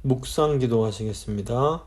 묵상 기도하시겠습니다.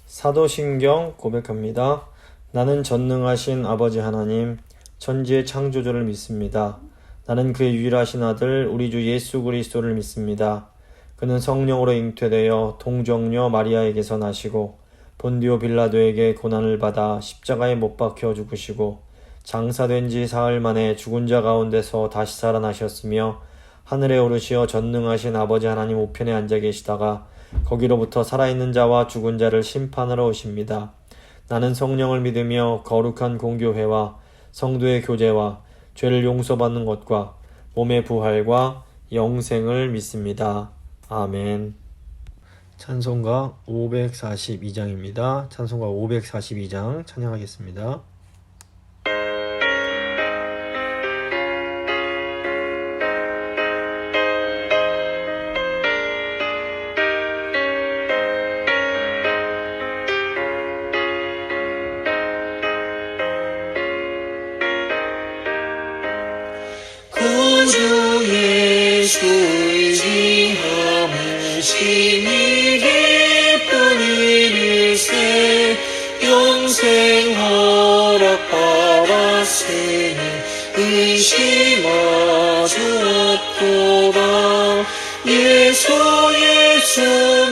사도신경 고백합니다. 나는 전능하신 아버지 하나님, 천지의 창조주를 믿습니다. 나는 그의 유일하신 아들 우리 주 예수 그리스도를 믿습니다. 그는 성령으로 잉태되어 동정녀 마리아에게서 나시고 본디오 빌라도에게 고난을 받아 십자가에 못 박혀 죽으시고 장사된 지 사흘 만에 죽은 자 가운데서 다시 살아나셨으며 하늘에 오르시어 전능하신 아버지 하나님 우편에 앉아 계시다가 거기로부터 살아있는 자와 죽은 자를 심판하러 오십니다. 나는 성령을 믿으며 거룩한 공교회와 성도의 교제와 죄를 용서받는 것과 몸의 부활과 영생을 믿습니다. 아멘. 찬송가 542장입니다. 찬송가 542장 찬양하겠습니다. 구주 예수 의지함을 심히 기쁜 일일세 영생 허락받았으니 의심하주 없도다. 예수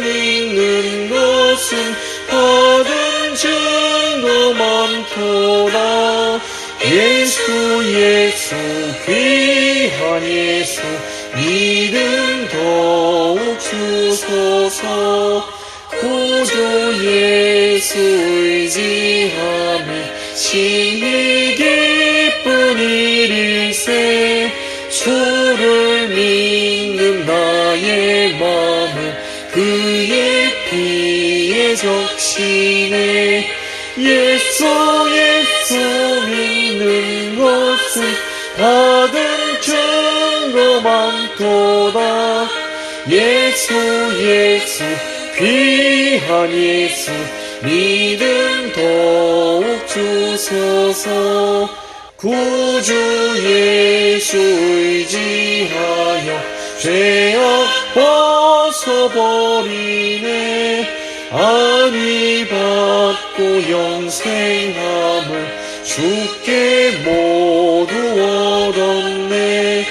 믿는 것은 받은 증거 많도다. 예수 귀한 예수 믿음 더욱 주소서. 구주 예수 의지함이 심히 기쁜 일일세 주를 믿는 나의 마음은 그의 피에 적시네. 예수 믿는 것은 받은 증거 많도다. 예수 귀한 예수 믿음 더욱 주소서. 구주 예수 의지하여 죄악 벗어버리네. 안위 받고 영생함을 주께 모두 얻었네.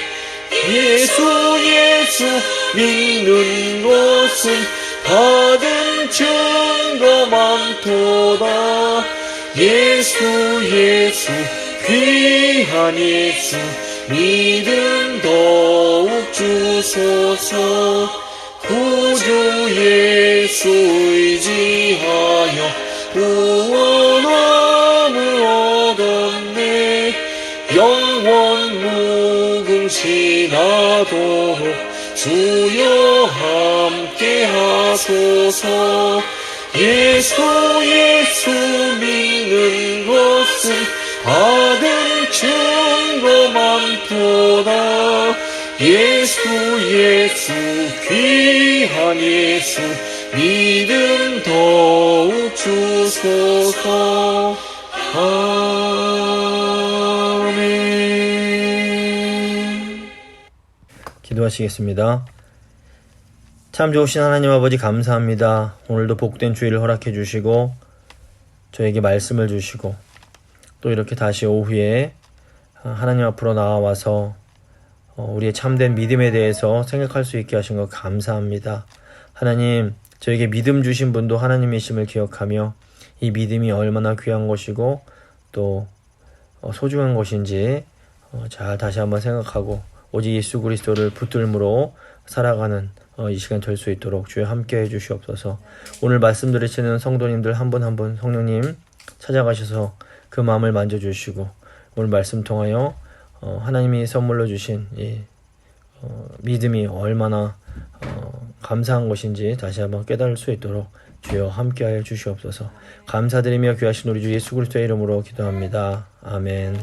예수 믿는 것은 받은 증거 많도다. 예수 귀한 예수 믿음 더욱 주소서. 구주 예수 의지하여 구원함을 얻었네. 영원 무궁시나도록 주여 함께 하소서. 예수 믿는 것은 받은 증거 많도다. 예수 귀한 예수 믿음 더욱 주소서. 아멘. 기도하시겠습니다. 참 좋으신 하나님 아버지 감사합니다. 오늘도 복된 주일을 허락해 주시고 저에게 말씀을 주시고 또 이렇게 다시 오후에 하나님 앞으로 나와서 우리의 참된 믿음에 대해서 생각할 수 있게 하신 것 감사합니다. 하나님, 저에게 믿음 주신 분도 하나님이심을 기억하며 이 믿음이 얼마나 귀한 것이고 또 소중한 것인지 잘 다시 한번 생각하고 오직 예수 그리스도를 붙들므로 살아가는 이 시간 될 수 있도록 주여 함께 해주시옵소서. 오늘 말씀 들으시는 성도님들 한 분 한 분 성령님 찾아가셔서 그 마음을 만져주시고 오늘 말씀 통하여 하나님이 선물로 주신 이 믿음이 얼마나 감사한 것인지 다시 한번 깨달을 수 있도록 주여 함께하여 주시옵소서. 감사드리며 귀하신 우리 주 예수 그리스도의 이름으로 기도합니다. 아멘.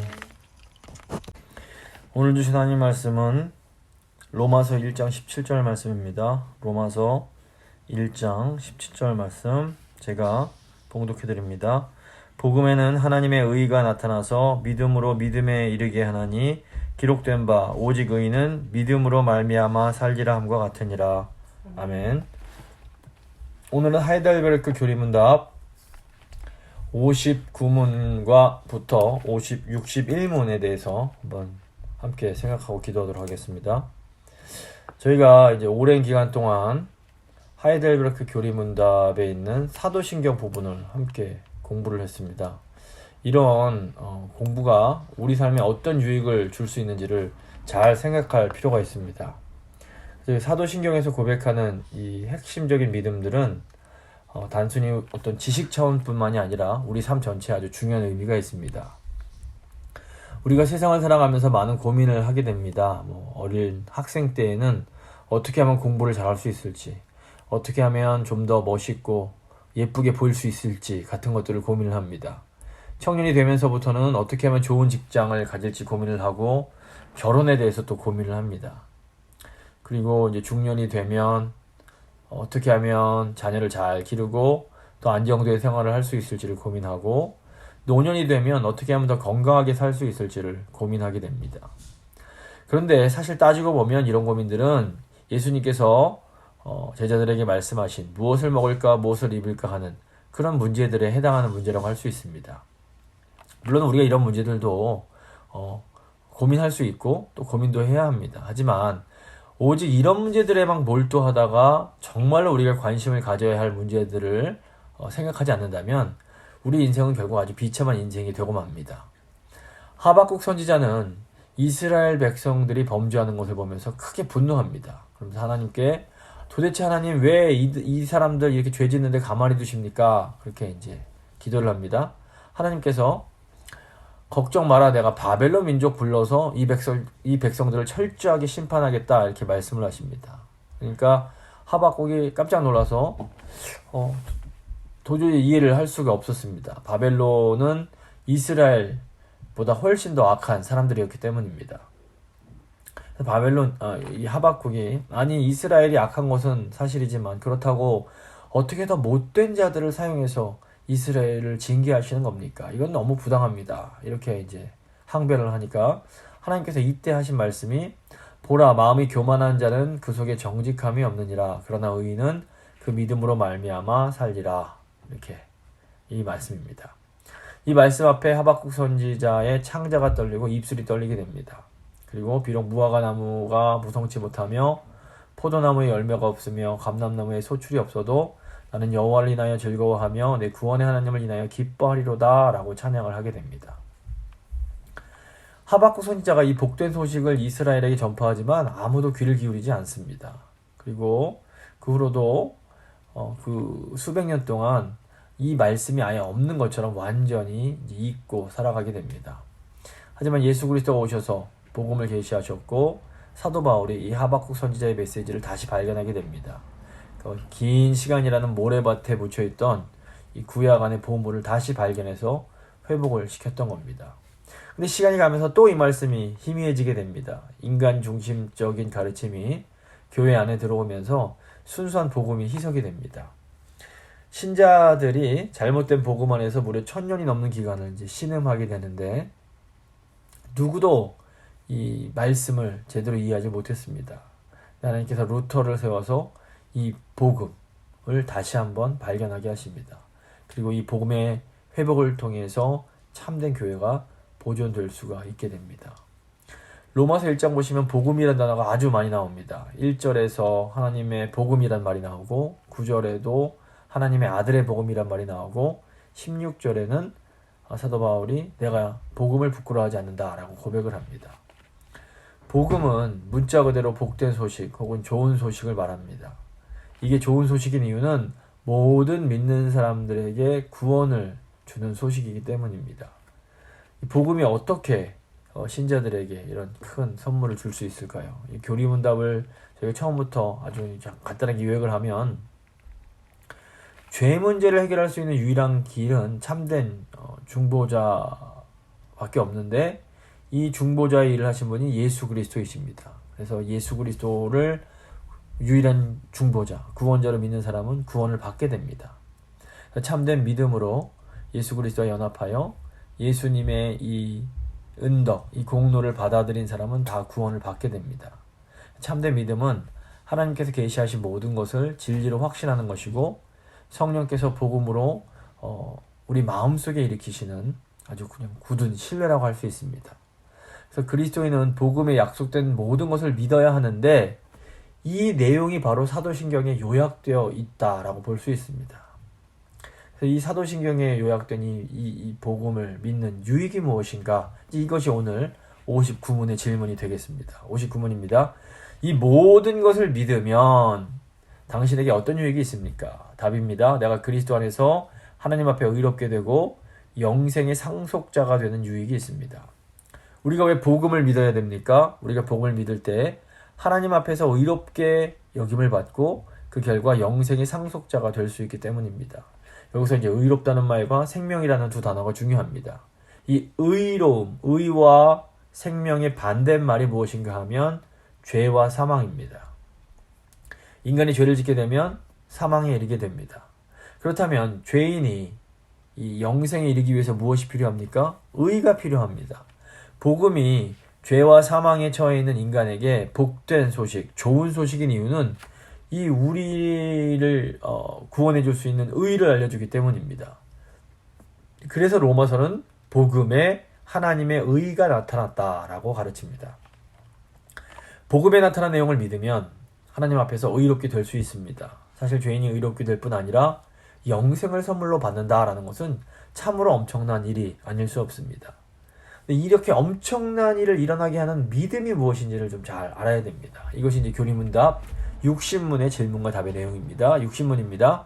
오늘 주신 하나님 말씀은 로마서 1장 17절 말씀입니다. 로마서 1장 17절 말씀 제가 봉독해드립니다. 복음에는 하나님의 의가 나타나서 믿음으로 믿음에 이르게 하나니 기록된 바 오직 의인은 믿음으로 말미암아 살리라 함과 같으니라. 아멘. 오늘은 하이델베르크 교리문답 59문과부터 61문에 대해서 한번 함께 생각하고 기도하도록 하겠습니다. 저희가 이제 오랜 기간 동안 하이델베르크 교리문답에 있는 사도신경 부분을 함께 공부를 했습니다. 이런 공부가 우리 삶에 어떤 유익을 줄 수 있는지를 잘 생각할 필요가 있습니다. 사도신경에서 고백하는 이 핵심적인 믿음들은 단순히 어떤 지식 차원뿐만이 아니라 우리 삶 전체에 아주 중요한 의미가 있습니다. 우리가 세상을 살아가면서 많은 고민을 하게 됩니다. 어린 학생 때에는 어떻게 하면 공부를 잘할 수 있을지, 어떻게 하면 좀 더 멋있고 예쁘게 보일 수 있을지 같은 것들을 고민을 합니다. 청년이 되면서부터는 어떻게 하면 좋은 직장을 가질지 고민을 하고 결혼에 대해서 또 고민을 합니다. 그리고 이제 중년이 되면 어떻게 하면 자녀를 잘 기르고 또 안정된 생활을 할 수 있을지를 고민하고, 노년이 되면 어떻게 하면 더 건강하게 살 수 있을지를 고민하게 됩니다. 그런데 사실 따지고 보면 이런 고민들은 예수님께서 제자들에게 말씀하신 무엇을 먹을까 무엇을 입을까 하는 그런 문제들에 해당하는 문제라고 할 수 있습니다. 물론 우리가 이런 문제들도 고민할 수 있고 또 고민도 해야 합니다. 하지만 오직 이런 문제들에만 몰두하다가 정말로 우리가 관심을 가져야 할 문제들을 생각하지 않는다면 우리 인생은 결국 아주 비참한 인생이 되고 맙니다. 하박국 선지자는 이스라엘 백성들이 범죄하는 것을 보면서 크게 분노합니다. 그러면서 하나님께 도대체 하나님 왜 이 사람들 이렇게 죄 짓는데 가만히 두십니까? 그렇게 이제 기도를 합니다. 하나님께서 걱정 마라, 내가 바벨론 민족 불러서 이 백성들을 철저하게 심판하겠다, 이렇게 말씀을 하십니다. 그러니까 하박국이 깜짝 놀라서 도저히 이해를 할 수가 없었습니다. 바벨론은 이스라엘보다 훨씬 더 악한 사람들이었기 때문입니다. 이 하박국이 아니 이스라엘이 악한 것은 사실이지만 그렇다고 어떻게 더 못된 자들을 사용해서 이스라엘을 징계하시는 겁니까? 이건 너무 부당합니다. 이렇게 이제 항변을 하니까 하나님께서 이때 하신 말씀이 보라, 마음이 교만한 자는 그 속에 정직함이 없느니라. 그러나 의인은 그 믿음으로 말미암아 살리라. 이렇게 이 말씀입니다. 이 말씀 앞에 하박국 선지자의 창자가 떨리고 입술이 떨리게 됩니다. 그리고 비록 무화과 나무가 무성치 못하며 포도나무에 열매가 없으며 감람나무에 소출이 없어도 나는 여호와를 인하여 즐거워하며 내 구원의 하나님을 인하여 기뻐하리로다 라고 찬양을 하게 됩니다. 하박국 선지자가 이 복된 소식을 이스라엘에게 전파하지만 아무도 귀를 기울이지 않습니다. 그리고 그 후로도 그 수백 년 동안 이 말씀이 아예 없는 것처럼 완전히 잊고 살아가게 됩니다. 하지만 예수 그리스도가 오셔서 복음을 계시하셨고 사도 바울이 이 하박국 선지자의 메시지를 다시 발견하게 됩니다. 긴 시간이라는 모래밭에 묻혀있던 이 구약 안의 보물을 다시 발견해서 회복을 시켰던 겁니다. 근데 시간이 가면서 또 이 말씀이 희미해지게 됩니다. 인간 중심적인 가르침이 교회 안에 들어오면서 순수한 복음이 희석이 됩니다. 신자들이 잘못된 복음 안에서 무려 1000년이 넘는 기간을 이제 신음하게 되는데 누구도 이 말씀을 제대로 이해하지 못했습니다. 하나님께서 루터를 세워서 이 복음을 다시 한번 발견하게 하십니다. 그리고 이 복음의 회복을 통해서 참된 교회가 보존될 수가 있게 됩니다. 로마서 1장 보시면 복음이라는 단어가 아주 많이 나옵니다. 1절에서 하나님의 복음이란 말이 나오고 9절에도 하나님의 아들의 복음이란 말이 나오고 16절에는 사도 바울이 내가 복음을 부끄러워하지 않는다라고 고백을 합니다. 복음은 문자 그대로 복된 소식 혹은 좋은 소식을 말합니다. 이게 좋은 소식인 이유는 모든 믿는 사람들에게 구원을 주는 소식이기 때문입니다. 복음이 어떻게 신자들에게 이런 큰 선물을 줄 수 있을까요? 이 교리문답을 저희가 처음부터 아주 간단하게 요약을 하면 죄 문제를 해결할 수 있는 유일한 길은 참된 중보자밖에 없는데, 이 중보자의 일을 하신 분이 예수 그리스도이십니다. 그래서 예수 그리스도를 유일한 중보자, 구원자로 믿는 사람은 구원을 받게 됩니다. 참된 믿음으로 예수 그리스도와 연합하여 예수님의 이 은덕, 이 공로를 받아들인 사람은 다 구원을 받게 됩니다. 참된 믿음은 하나님께서 계시하신 모든 것을 진리로 확신하는 것이고, 성령께서 복음으로 우리 마음속에 일으키시는 아주 그냥 굳은 신뢰라고 할 수 있습니다. 그래서 그리스도인은 복음에 약속된 모든 것을 믿어야 하는데, 이 내용이 바로 사도신경에 요약되어 있다라고 볼 수 있습니다. 그래서 이 사도신경에 요약된 이 복음을 믿는 유익이 무엇인가? 이것이 오늘 59문의 질문이 되겠습니다. 59문입니다. 이 모든 것을 믿으면 당신에게 어떤 유익이 있습니까? 답입니다. 내가 그리스도 안에서 하나님 앞에 의롭게 되고 영생의 상속자가 되는 유익이 있습니다. 우리가 왜 복음을 믿어야 됩니까? 우리가 복음을 믿을 때 하나님 앞에서 의롭게 여김을 받고 그 결과 영생의 상속자가 될 수 있기 때문입니다. 여기서 이제 의롭다는 말과 생명이라는 두 단어가 중요합니다. 이 의로움, 의와 생명의 반대말이 무엇인가 하면 죄와 사망입니다. 인간이 죄를 짓게 되면 사망에 이르게 됩니다. 그렇다면 죄인이 이 영생에 이르기 위해서 무엇이 필요합니까? 의가 필요합니다. 복음이 죄와 사망에 처해 있는 인간에게 복된 소식, 좋은 소식인 이유는 이 우리를 구원해 줄 수 있는 의를 알려주기 때문입니다. 그래서 로마서는 복음에 하나님의 의가 나타났다라고 가르칩니다. 복음에 나타난 내용을 믿으면 하나님 앞에서 의롭게 될 수 있습니다. 사실 죄인이 의롭게 될 뿐 아니라 영생을 선물로 받는다라는 것은 참으로 엄청난 일이 아닐 수 없습니다. 이렇게 엄청난 일을 일어나게 하는 믿음이 무엇인지를 좀 잘 알아야 됩니다. 이것이 이제 교리문답 60문의 질문과 답의 내용입니다. 60문입니다.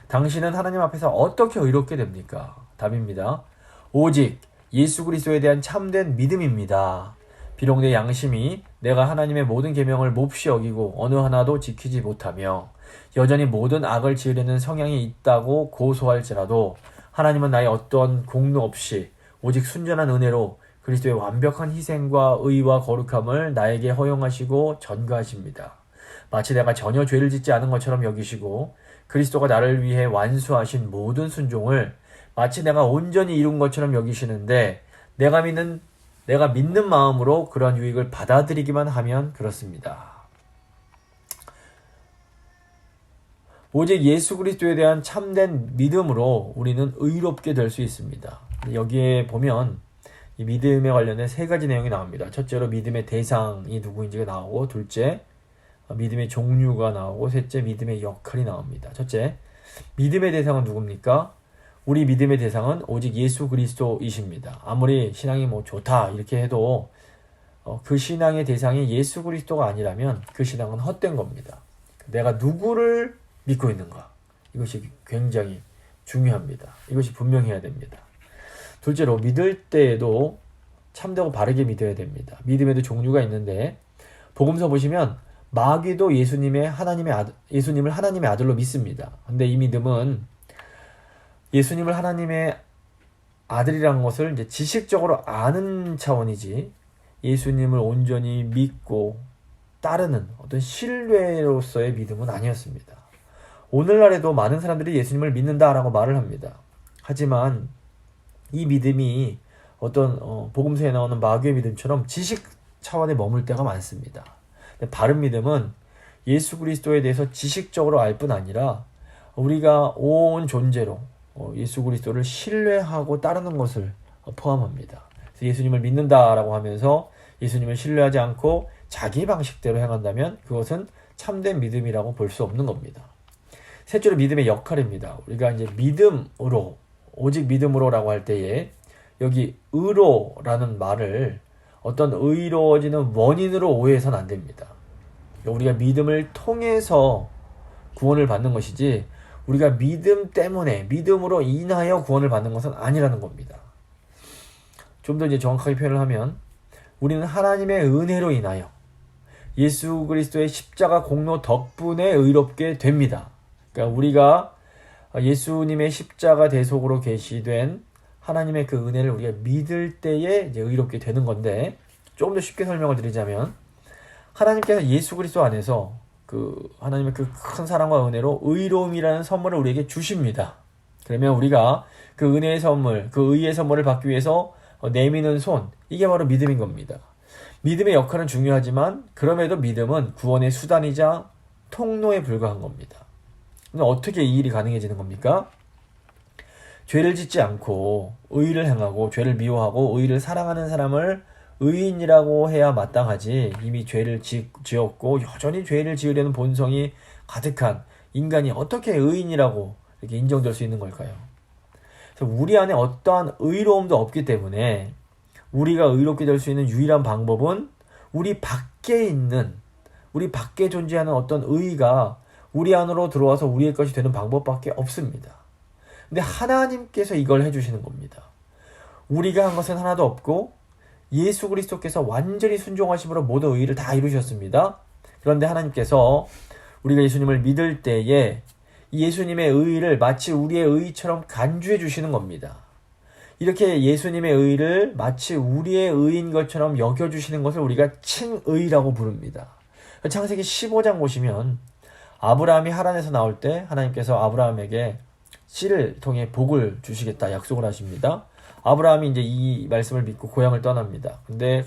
당신은 하나님 앞에서 어떻게 의롭게 됩니까? 답입니다. 오직 예수 그리스도에 대한 참된 믿음입니다. 비록 내 양심이 내가 하나님의 모든 계명을 몹시 여기고 어느 하나도 지키지 못하며 여전히 모든 악을 지으려는 성향이 있다고 고소할지라도 하나님은 나의 어떠한 공로 없이 오직 순전한 은혜로 그리스도의 완벽한 희생과 의와 거룩함을 나에게 허용하시고 전가하십니다. 마치 내가 전혀 죄를 짓지 않은 것처럼 여기시고 그리스도가 나를 위해 완수하신 모든 순종을 마치 내가 온전히 이룬 것처럼 여기시는데 내가 믿는 마음으로 그런 유익을 받아들이기만 하면 그렇습니다. 오직 예수 그리스도에 대한 참된 믿음으로 우리는 의롭게 될 수 있습니다. 여기에 보면 이 믿음에 관련된 세 가지 내용이 나옵니다. 첫째로 믿음의 대상이 누구인지가 나오고, 둘째 믿음의 종류가 나오고, 셋째 믿음의 역할이 나옵니다. 첫째, 믿음의 대상은 누굽니까? 우리 믿음의 대상은 오직 예수 그리스도이십니다. 아무리 신앙이 좋다 이렇게 해도 그 신앙의 대상이 예수 그리스도가 아니라면 그 신앙은 헛된 겁니다. 내가 누구를 믿고 있는가? 이것이 굉장히 중요합니다. 이것이 분명해야 됩니다. 둘째로 믿을 때에도 참되고 바르게 믿어야 됩니다. 믿음에도 종류가 있는데 복음서 보시면 마귀도 예수님을 하나님의 아들로 믿습니다. 근데 이 믿음은 예수님을 하나님의 아들이라는 것을 이제 지식적으로 아는 차원이지 예수님을 온전히 믿고 따르는 어떤 신뢰로서의 믿음은 아니었습니다. 오늘날에도 많은 사람들이 예수님을 믿는다라고 말을 합니다. 하지만 이 믿음이 어떤 복음서에 나오는 마귀의 믿음처럼 지식 차원에 머물 때가 많습니다. 바른 믿음은 예수 그리스도에 대해서 지식적으로 알 뿐 아니라 우리가 온 존재로 예수 그리스도를 신뢰하고 따르는 것을 포함합니다. 그래서 예수님을 믿는다라고 하면서 예수님을 신뢰하지 않고 자기 방식대로 행한다면 그것은 참된 믿음이라고 볼 수 없는 겁니다. 셋째로 믿음의 역할입니다. 우리가 이제 믿음으로, 오직 믿음으로라고 할 때에 여기 의로라는 말을 어떤 의로워지는 원인으로 오해해서는 안 됩니다. 우리가 믿음을 통해서 구원을 받는 것이지 우리가 믿음 때문에, 믿음으로 인하여 구원을 받는 것은 아니라는 겁니다. 좀 더 이제 정확하게 표현을 하면 우리는 하나님의 은혜로 인하여 예수 그리스도의 십자가 공로 덕분에 의롭게 됩니다. 그러니까 우리가 예수님의 십자가 대속으로 계시된 하나님의 그 은혜를 우리가 믿을 때에 이제 의롭게 되는 건데, 조금 더 쉽게 설명을 드리자면 하나님께서 예수 그리스도 안에서 그 하나님의 그 큰 사랑과 은혜로 의로움이라는 선물을 우리에게 주십니다. 그러면 우리가 그 은혜의 선물, 그 의의 선물을 받기 위해서 내미는 손, 이게 바로 믿음인 겁니다. 믿음의 역할은 중요하지만 그럼에도 믿음은 구원의 수단이자 통로에 불과한 겁니다. 그럼 어떻게 이 일이 가능해지는 겁니까? 죄를 짓지 않고 의를 행하고 죄를 미워하고 의를 사랑하는 사람을 의인이라고 해야 마땅하지, 이미 죄를 지었고 여전히 죄를 지으려는 본성이 가득한 인간이 어떻게 의인이라고 이렇게 인정될 수 있는 걸까요? 그래서 우리 안에 어떠한 의로움도 없기 때문에 우리가 의롭게 될 수 있는 유일한 방법은 우리 밖에 존재하는 어떤 의의가 우리 안으로 들어와서 우리의 것이 되는 방법밖에 없습니다. 근데 하나님께서 이걸 해주시는 겁니다. 우리가 한 것은 하나도 없고 예수 그리스도께서 완전히 순종하심으로 모든 의의를 다 이루셨습니다. 그런데 하나님께서 우리가 예수님을 믿을 때에 예수님의 의의를 마치 우리의 의의처럼 간주해 주시는 겁니다. 이렇게 예수님의 의의를 마치 우리의 의인 것처럼 여겨주시는 것을 우리가 칭의라고 부릅니다. 창세기 15장 보시면 아브라함이 하란에서 나올 때 하나님께서 아브라함에게 씨를 통해 복을 주시겠다 약속을 하십니다. 아브라함이 이제 이 말씀을 믿고 고향을 떠납니다. 근데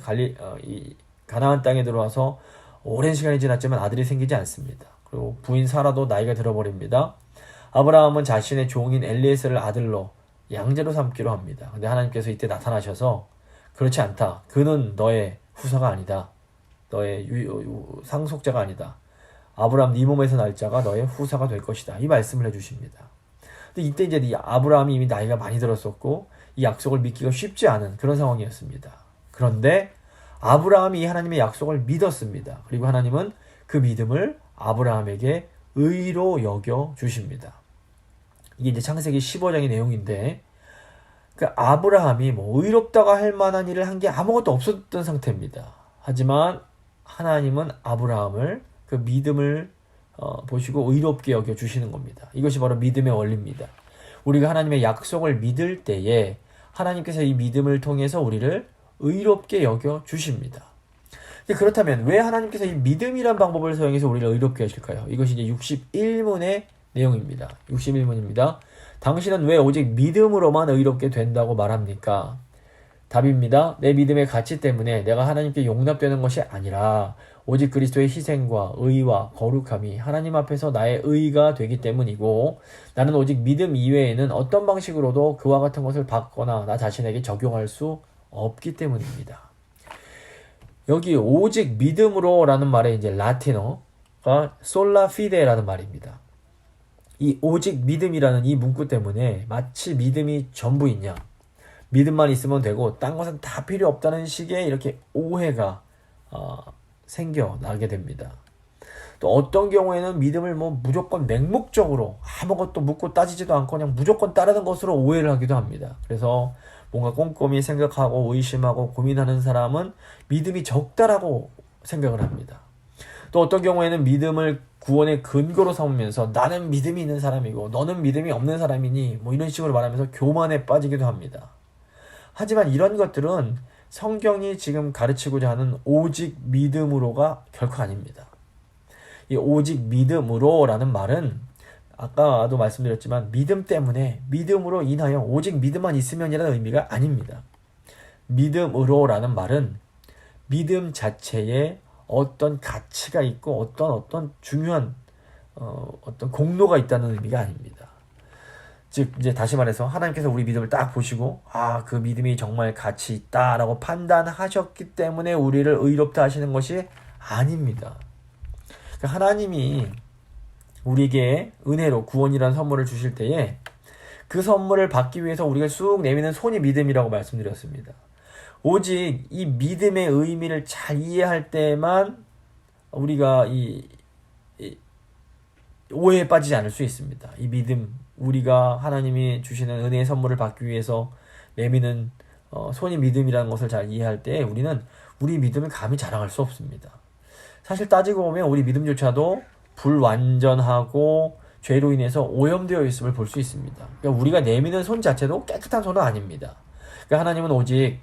이 가나안 땅에 들어와서 오랜 시간이 지났지만 아들이 생기지 않습니다. 그리고 부인 사라도 나이가 들어버립니다. 아브라함은 자신의 종인 엘리에셀을 아들로 양제로 삼기로 합니다. 근데 하나님께서 이때 나타나셔서 그렇지 않다. 그는 너의 후사가 아니다. 너의 상속자가 아니다. 아브라함 네 몸에서 날 자가 너의 후사가 될 것이다. 이 말씀을 해주십니다. 근데 이때 이제 이 아브라함이 이미 나이가 많이 들었었고 이 약속을 믿기가 쉽지 않은 그런 상황이었습니다. 그런데 아브라함이 이 하나님의 약속을 믿었습니다. 그리고 하나님은 그 믿음을 아브라함에게 의로 여겨 주십니다. 이게 이제 창세기 15장의 내용인데, 그 아브라함이 뭐 의롭다고 할 만한 일을 한 게 아무것도 없었던 상태입니다. 하지만 하나님은 아브라함을 그 믿음을 보시고 의롭게 여겨 주시는 겁니다. 이것이 바로 믿음의 원리입니다. 우리가 하나님의 약속을 믿을 때에 하나님께서 이 믿음을 통해서 우리를 의롭게 여겨 주십니다. 그렇다면 왜 하나님께서 이 믿음이란 방법을 사용해서 우리를 의롭게 하실까요? 이것이 이제 61문의 내용입니다. 61문입니다. 당신은 왜 오직 믿음으로만 의롭게 된다고 말합니까? 답입니다. 내 믿음의 가치 때문에 내가 하나님께 용납되는 것이 아니라 오직 그리스도의 희생과 의와 거룩함이 하나님 앞에서 나의 의가 되기 때문이고, 나는 오직 믿음 이외에는 어떤 방식으로도 그와 같은 것을 받거나 나 자신에게 적용할 수 없기 때문입니다. 여기 오직 믿음으로 라는 말의 이제 라틴어가 솔라 피데라는 말입니다. 이 오직 믿음이라는 이 문구 때문에 마치 믿음이 전부이냐, 믿음만 있으면 되고 딴 것은 다 필요 없다는 식의 이렇게 오해가 생겨나게 됩니다. 또 어떤 경우에는 믿음을 뭐 무조건 맹목적으로 아무것도 묻고 따지지도 않고 그냥 무조건 따르는 것으로 오해를 하기도 합니다. 그래서 뭔가 꼼꼼히 생각하고 의심하고 고민하는 사람은 믿음이 적다라고 생각을 합니다. 또 어떤 경우에는 믿음을 구원의 근거로 삼으면서 나는 믿음이 있는 사람이고 너는 믿음이 없는 사람이니 뭐 이런 식으로 말하면서 교만에 빠지기도 합니다. 하지만 이런 것들은 성경이 지금 가르치고자 하는 오직 믿음으로가 결코 아닙니다. 이 오직 믿음으로라는 말은 아까도 말씀드렸지만 믿음 때문에, 믿음으로 인하여 오직 믿음만 있으면이라는 의미가 아닙니다. 믿음으로라는 말은 믿음 자체에 어떤 가치가 있고 어떤 중요한 어떤 공로가 있다는 의미가 아닙니다. 즉 이제 다시 말해서 하나님께서 우리 믿음을 딱 보시고 그 믿음이 정말 가치 있다라고 판단하셨기 때문에 우리를 의롭다 하시는 것이 아닙니다. 그러니까 하나님이 우리에게 은혜로 구원이라는 선물을 주실 때에 그 선물을 받기 위해서 우리가 쑥 내미는 손이 믿음이라고 말씀드렸습니다. 오직 이 믿음의 의미를 잘 이해할 때만 우리가 이 오해에 빠지지 않을 수 있습니다. 이 믿음, 우리가 하나님이 주시는 은혜의 선물을 받기 위해서 내미는 손이 믿음이라는 것을 잘 이해할 때 우리는 우리 믿음을 감히 자랑할 수 없습니다. 사실 따지고 보면 우리 믿음조차도 불완전하고 죄로 인해서 오염되어 있음을 볼 수 있습니다. 그러니까 우리가 내미는 손 자체도 깨끗한 손은 아닙니다. 그러니까 하나님은 오직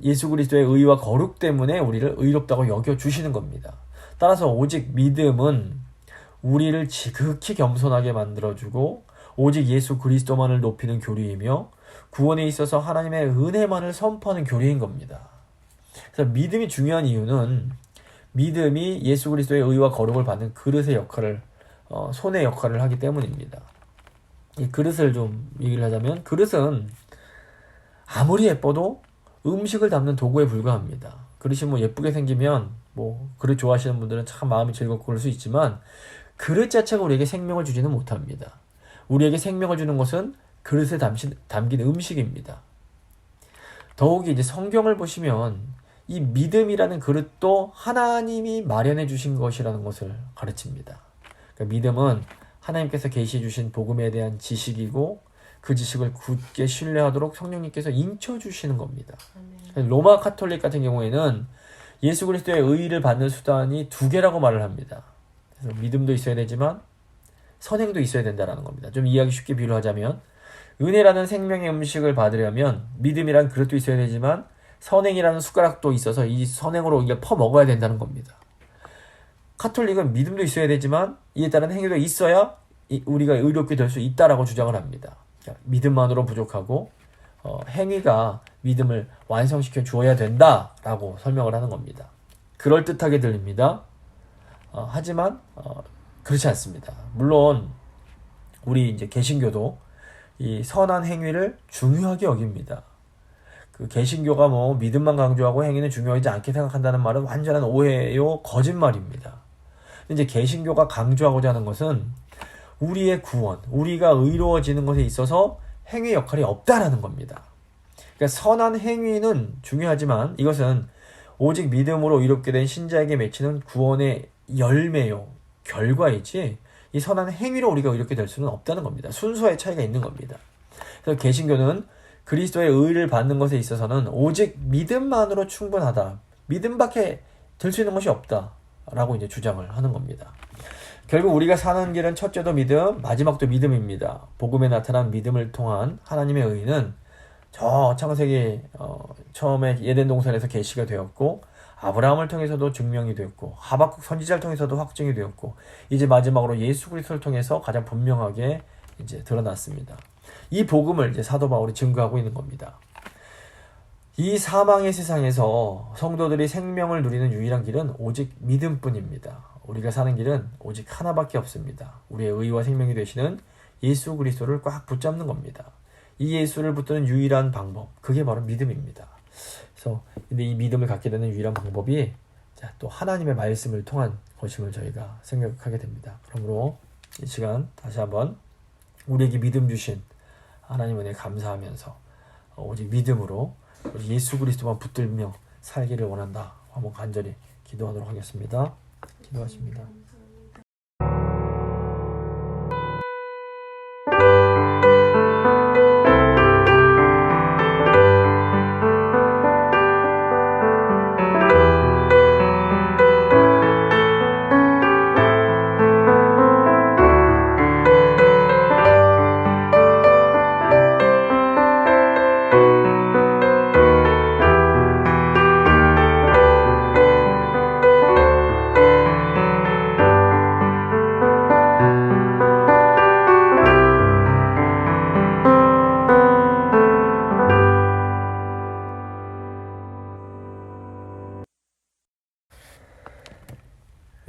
예수 그리스도의 의와 거룩 때문에 우리를 의롭다고 여겨주시는 겁니다. 따라서 오직 믿음은 우리를 지극히 겸손하게 만들어주고 오직 예수 그리스도만을 높이는 교리이며 구원에 있어서 하나님의 은혜만을 선포하는 교리인 겁니다. 그래서 믿음이 중요한 이유는 믿음이 예수 그리스도의 의와 거룩을 받는 그릇의 역할을 손의 역할을 하기 때문입니다. 이 그릇을 좀 얘기를 하자면 그릇은 아무리 예뻐도 음식을 담는 도구에 불과합니다. 그릇이 뭐 예쁘게 생기면 뭐 그릇 좋아하시는 분들은 참 마음이 즐겁고 그럴 수 있지만 그릇 자체가 우리에게 생명을 주지는 못합니다. 우리에게 생명을 주는 것은 그릇에 담긴 음식입니다. 더욱이 이제 성경을 보시면 이 믿음이라는 그릇도 하나님이 마련해 주신 것이라는 것을 가르칩니다. 그러니까 믿음은 하나님께서 계시해 주신 복음에 대한 지식이고 그 지식을 굳게 신뢰하도록 성령님께서 인쳐 주시는 겁니다. 로마 카톨릭 같은 경우에는 예수 그리스도의 의를 받는 수단이 두 개라고 말을 합니다. 그래서 믿음도 있어야 되지만 선행도 있어야 된다는 겁니다. 좀 이해하기 쉽게 비유하자면 은혜라는 생명의 음식을 받으려면 믿음이란 그릇도 있어야 되지만 선행이라는 숟가락도 있어서 이 선행으로 이게 퍼먹어야 된다는 겁니다. 카톨릭은 믿음도 있어야 되지만 이에 따른 행위도 있어야 우리가 의롭게 될 수 있다라고 주장을 합니다. 믿음만으로 부족하고 행위가 믿음을 완성시켜 주어야 된다라고 설명을 하는 겁니다. 그럴듯하게 들립니다. 하지만 그렇지 않습니다. 물론 우리 이제 개신교도 이 선한 행위를 중요하게 여깁니다. 그 개신교가 뭐 믿음만 강조하고 행위는 중요하지 않게 생각한다는 말은 완전한 오해요, 거짓말입니다. 이제 개신교가 강조하고자 하는 것은 우리의 구원, 우리가 의로워지는 것에 있어서 행위 역할이 없다라는 겁니다. 그러니까 선한 행위는 중요하지만 이것은 오직 믿음으로 의롭게 된 신자에게 맺히는 구원의 열매요, 결과이지 이 선한 행위로 우리가 의롭게 될 수는 없다는 겁니다. 순서의 차이가 있는 겁니다. 그래서 개신교는 그리스도의 의를 받는 것에 있어서는 오직 믿음만으로 충분하다. 믿음밖에 될 수 있는 것이 없다라고 이제 주장을 하는 겁니다. 결국 우리가 사는 길은 첫째도 믿음, 마지막도 믿음입니다. 복음에 나타난 믿음을 통한 하나님의 의는 저 창세기 처음에 에덴 동산에서 계시가 되었고 아브라함을 통해서도 증명이 되었고 하박국 선지자를 통해서도 확증이 되었고 이제 마지막으로 예수 그리스도를 통해서 가장 분명하게 이제 드러났습니다. 이 복음을 이제 사도 바울이 증거하고 있는 겁니다. 이 사망의 세상에서 성도들이 생명을 누리는 유일한 길은 오직 믿음뿐입니다. 우리가 사는 길은 오직 하나밖에 없습니다. 우리의 의와 생명이 되시는 예수 그리스도를 꽉 붙잡는 겁니다. 이 예수를 붙드는 유일한 방법, 그게 바로 믿음입니다. 그래서 근데 이 믿음을 갖게 되는 유일한 방법이 또 하나님의 말씀을 통한 것임을 저희가 생각하게 됩니다. 그러므로 이 시간 다시 한번 우리에게 믿음 주신 하나님 은혜에 감사하면서 오직 믿음으로 우리 예수 그리스도만 붙들며 살기를 원한다. 한번 간절히 기도하도록 하겠습니다. 기도하십니다.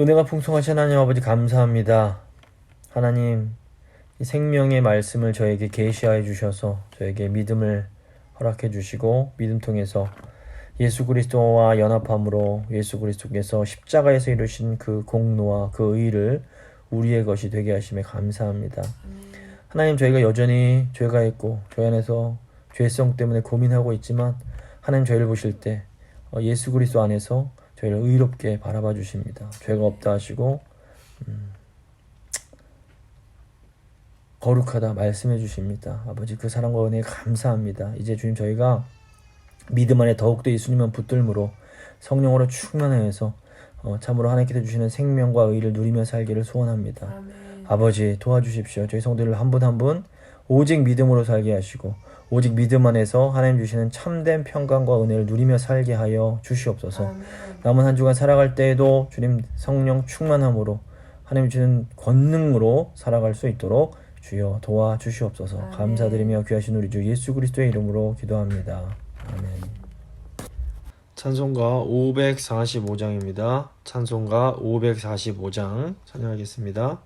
은혜가 풍성하신 하나님 아버지 감사합니다. 하나님 이 생명의 말씀을 저에게 계시하여 주셔서 저에게 믿음을 허락해 주시고 믿음 통해서 예수 그리스도와 연합함으로 예수 그리스도께서 십자가에서 이루신 그 공로와 그 의를 우리의 것이 되게 하심에 감사합니다. 하나님 저희가 여전히 죄가 있고 저희 안에서 죄성 때문에 고민하고 있지만 하나님 저희를 보실 때 예수 그리스도 안에서 저희를 의롭게 바라봐 주십니다. 죄가 없다 하시고 거룩하다 말씀해 주십니다. 아버지 그 사랑과 은혜에 감사합니다. 이제 주님 저희가 믿음 안에 더욱더 예수님만 붙들므로 성령으로 충만하여서 참으로 하나님께서 주시는 생명과 의를 누리며 살기를 소원합니다. 아버지 도와주십시오. 저희 성도들 한 분 한 분 오직 믿음으로 살게 하시고 오직 믿음 안에서 하나님 주시는 참된 평강과 은혜를 누리며 살게 하여 주시옵소서. 남은 한 주간 살아갈 때에도 주님 성령 충만함으로 하나님 주시는 권능으로 살아갈 수 있도록 주여 도와주시옵소서. 감사드리며 귀하신 우리 주 예수 그리스도의 이름으로 기도합니다. 아멘. 찬송가 545장입니다. 찬송가 545장 찬양하겠습니다.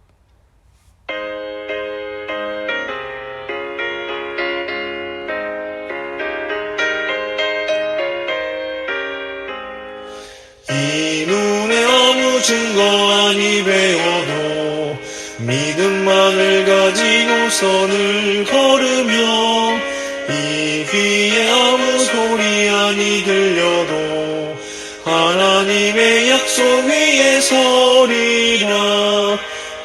이 눈에 아무 증거 아니 배워도 믿음만을 가지고 선을 걸으며 이 귀에 아무 소리 아니 들려도 하나님의 약속 위에 서리라.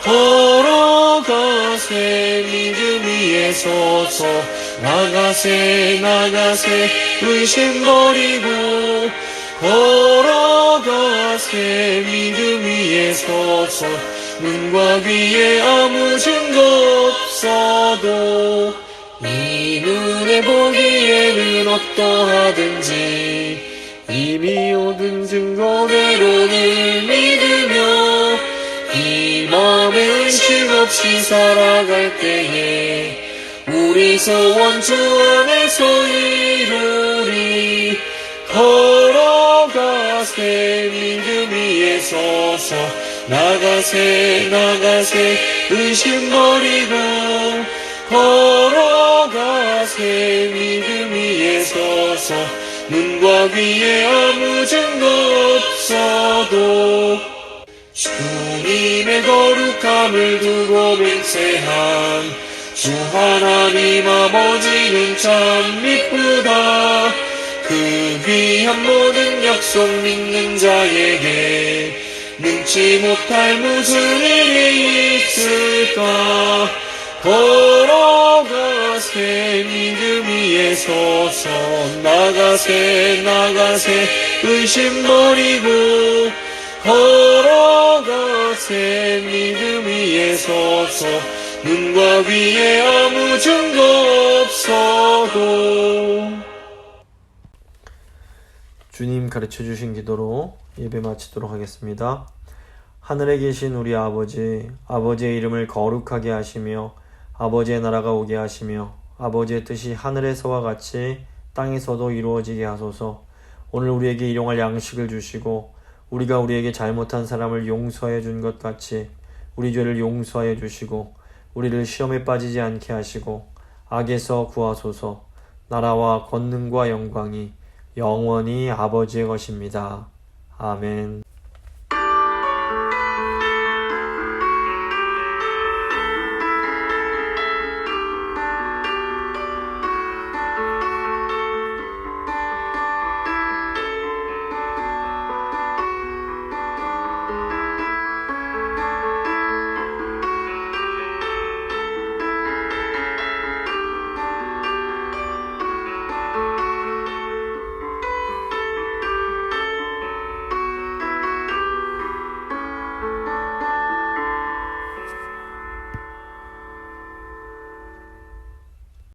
걸어가세 믿음 위에 서서 나가세 의심 버리고 걸어가세 믿음 위에 서서 눈과 귀에 아무 증거 없어도 이 눈에 보기에는 어떠하든지 이미 얻은 증거대로를 믿으며 이 마음에 의심 없이 살아갈 때에 우리 소원 주 안에서 이루리. 걸어가세 믿음 위에 서서 나가세 의심 버리고 걸어가세 믿음 위에 서서 눈과 귀에 아무 증거 없어도 주님의 거룩함을 두고 맹세한 주 하나님 아버지는 참 미쁘다. 그 귀한 모든 약속 믿는 자에게 능치 못할 무슨 일이 있을까. 걸어가세 믿음 위에 서서 나가세 의심 버리고 걸어가세 믿음 위에 서서 눈과 귀에 아무 증거 없어도. 주님 가르쳐 주신 기도로 예배 마치도록 하겠습니다. 하늘에 계신 우리 아버지, 아버지의 이름을 거룩하게 하시며 아버지의 나라가 오게 하시며 아버지의 뜻이 하늘에서와 같이 땅에서도 이루어지게 하소서. 오늘 우리에게 일용할 양식을 주시고 우리가 우리에게 잘못한 사람을 용서해 준 것 같이 우리 죄를 용서해 주시고 우리를 시험에 빠지지 않게 하시고 악에서 구하소서. 나라와 권능과 영광이 영원히 아버지의 것입니다. 아멘.